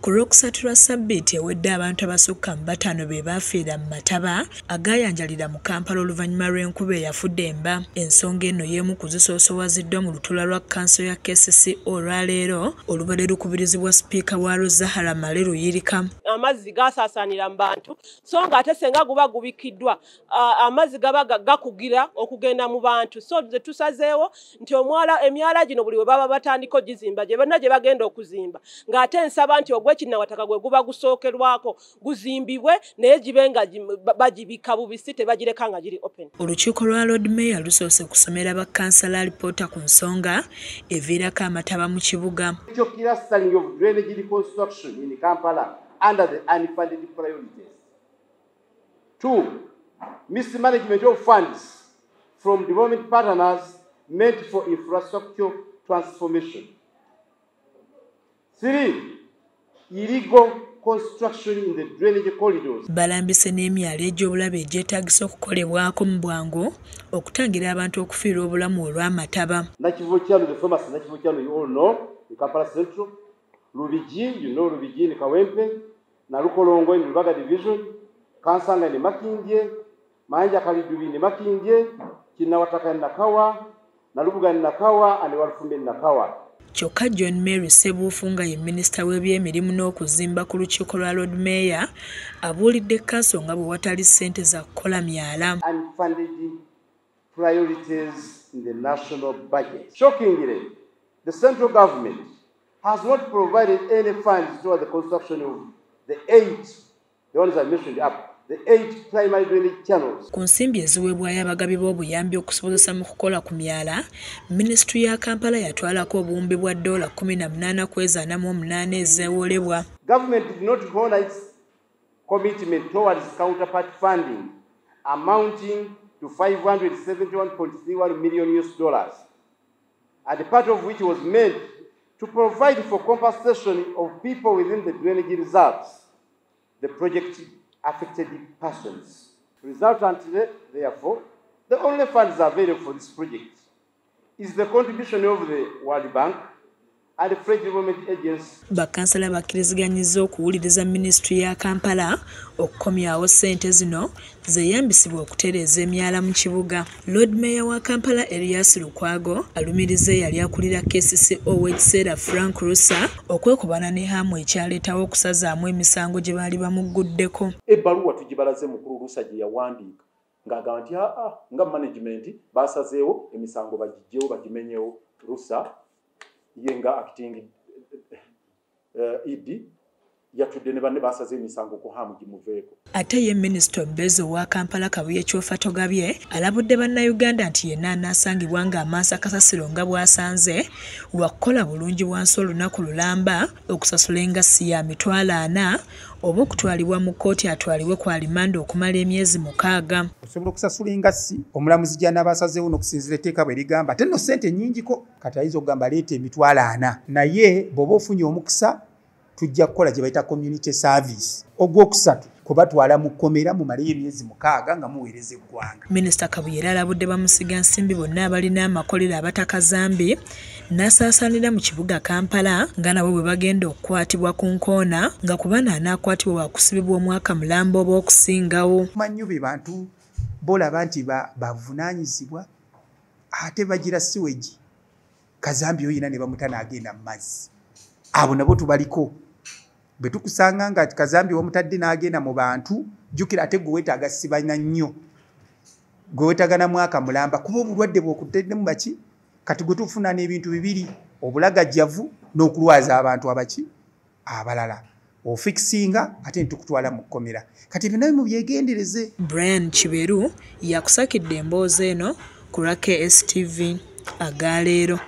Ku Lwokusatu lwa Ssabbiiti ewedde abantu abasukka mu 5 be baafiira mu mataba agaayanjalira mu Kampala oluvannyuma lw'enkuba eyafudde emba. Ensonga eno y'emu ku zisoosowaziddwa mu lutuula lwa kkanso ya KCC olwaleero olubadde lukubirizibwa Sipiika waalu Zahara Male Luyirika. Amazzi gaasaasaanira mu bantu so ng'ate senga guba gubikiddwa amazzi gaba gakugira okugenda mu bantu so ze tusazeewo nti emyala gino buli we baba batandika gizimba gye bonna gye bagenda okuzimba ng'ate nsaba nti ogw'ekinnawataka gwe guba gusookerwako guzimbibwe naye gibe nga bagibika bubisi tebagireka nga giri open. Olukiiko lwa Lord Mayor lusoose kusomera bakkansala alipoota ku nsonga eviirako amataba mu kibuga. Under the unfunded priorities. 2. Mismanagement of funds from development partners meant for infrastructure transformation. 3. Illegal construction in the drainage corridors. Balambise n'emyalo egy'obulabe egyetaagisa okukolebwako mu bwangu okutangira abantu okufiirwa obulamu olw'amataba. Nakivukyano, the famous Nakivukyano, you all know, in Kampala Central. Rubiji, you know Rubiji in Kawempe, Narukolongo in Rubaga Division, Kansanga in Makindye, Manja Kalidubi in Makindye, Kinawataka in Nakawa, Narubuga in Nakawa, and Warfumbe in Nakawa. Kyokka John Mary Ssebuufunga ye minisita w'ebyemirimu n'okuzimba ku lukiiko lwa Lord Mayor abuulidde kkanso nga bwe watali ssente za kukola myala. Unfunded priorities in the national budget. Shockingly, the central government has not provided any funds toward the construction of the 8 primary drainage channels. Ku nsimbi eziweebwayo abagabi b'obuyambi okusobozesa mu kukola ku myala, Minisitule ya Kampala yatwalako obuwumbi bwa $18.48 ezeewolebwa. Government did not honor its commitment towards counterpart funding amounting to $571.31 million, and part of which was meant to provide for compensation of people within the drainage reserves, the project affected persons. Resultantly, therefore, the only funds available for this project is the contribution of the World Bank and the French Development Agency. Bakkansala bakkiriziganyizza okuwuliriza Minisitule ya Kampala okukomyawo ssente zino zeeyambisibwa okutereeza emyala mu kibuga. Lord Mayor wa Kampala Erias Lukwago alumiriza eyali akulira KCC ow'ekiseera Frank Russa okwekubana ne hamu ekyaleetawo okusazaamu emisango gye baali bamugguddeko. Ebbaluwa tugibalaze mukulu Russa gye yawandiika ng'agamba nti nga management baasazeewo emisango bagiggyewo bagimenyewo. Russa yenga acting ED yatudde ne banne basaze emisango ku hamu gimuveeko. Ate ye Minisita Bezo wa Kampala Kabuye Kyofa Togabye alabudde bannayuganda nti yenna anaasangibwa ng'amaaso akasasiro nga bw'asanze wakukola bulungi bwansi olunaku lulamba okusasula engassi ya $40,000 oba okutwalibwa mu kkooti atwalibwe ku alimanda okumala emyezi 6. Osobola okusasula engassi omulamuzi gy'anaabasazeewo n'okusinziira etteeka bwe ligamba ate nno ssente nnyingiko kati ayinza okugamba leeta $40,000 naye bw'oba ofunye omukisa tujja kukola gye bayita community service ogwokusatu kubatwala mu kkomera mumaleyo emyezi 6 nga muweereza eggwanga. Minisita Kabuye era alabudde bamusiga nsimbi bonna abalina amakolero abatakazambi n'asaasaanira mu kibuga Kampala nga nabo bwe bagenda okukwatibwa ku nkoona nga ku bana anaakwatibwa wakusibibwa omwaka mulamba oba okusingawo. Mannyo be bantu bolaba nti bavunaanyizibwa ate bagira siweji kazambi oyina ne bamuta n'agenda mu mazzi abo nabo tubaliko. Bwe tukusanga nga kazambi wamutadde n'agenda mu bantu jjukira ate gwe weetaaga sibanya nnyo gwe weetaaga na mwaka mulamba kuba obulwadde bw'okuteddemu baki kati gwe tufuna n'ebintu bibiri obulagajjavu n'okulwaza abantu abalala ofikisinga ate ntukutwala mu kkomera kati bino mu byegendereze. Brian Kiberu yakusakidde emboozi eno ku KSTV agaleero.